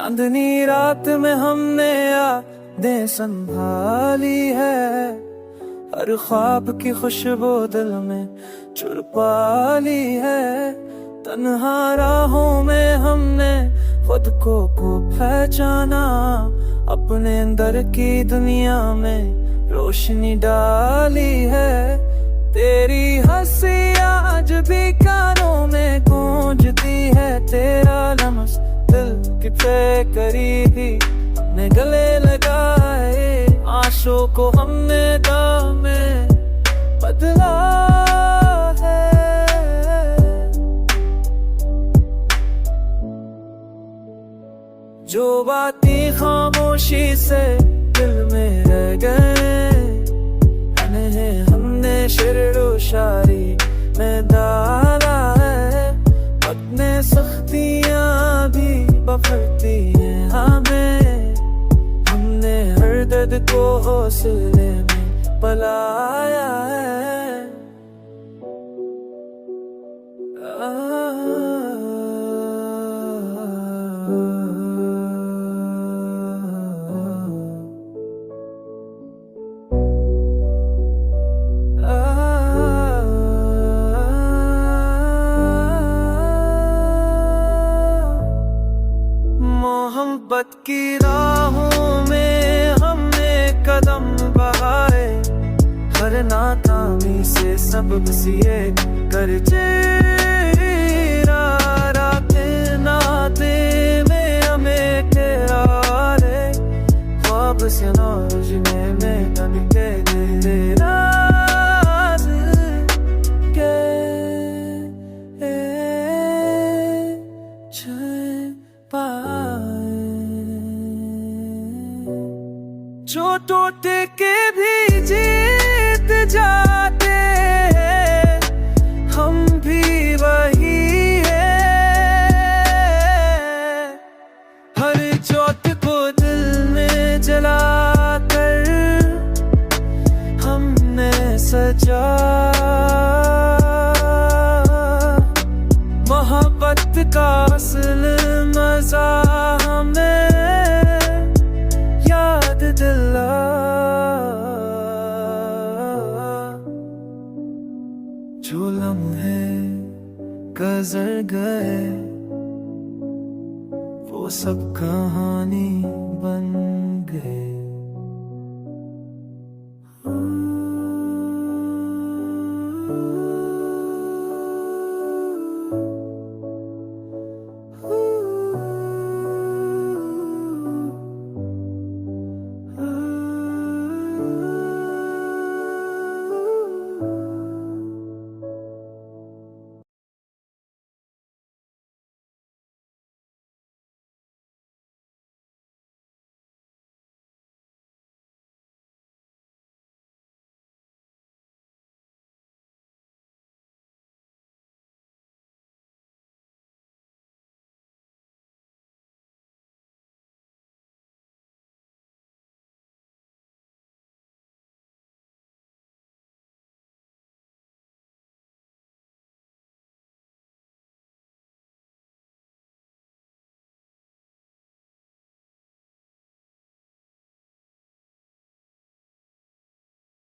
चांदनी रात में हमने यादें संभाली है, हर ख्वाब की खुशबू दिल में चुरा ली है। तन्हा राहों में हमने खुद को पहचाना, अपने अंदर की दुनिया में रोशनी डाली है। तेरी हंसी आज भी कानों में गूंजती है, तेरा लम्स दिल के करीबी अपने गले लगाए। आंसू को हमने दाम में बदला है, जो बातें खामोशी से दिल में रह गए, हमने शेरो शायरी में डाला है। अपने सख्तियां भी बफरती हैं हमें, हमने हर दर्द को हौसले में पलाया है। मोहब्बत की राहों में हमने कदम बढ़ाए, हर नाकामी से सबक सिए कर चेरा राते नाते में हमें तेरा रे। ख्वाब से नौजने में तन के तेरा जो टूट के भी जीत जाते हैं, हम भी वही है। हर चोट को दिल में जला कर हमने सजा मोहब्बत का असल मजा हमें याद दिला। जो लम्हे गुजर गए वो सब कहानी बन गए।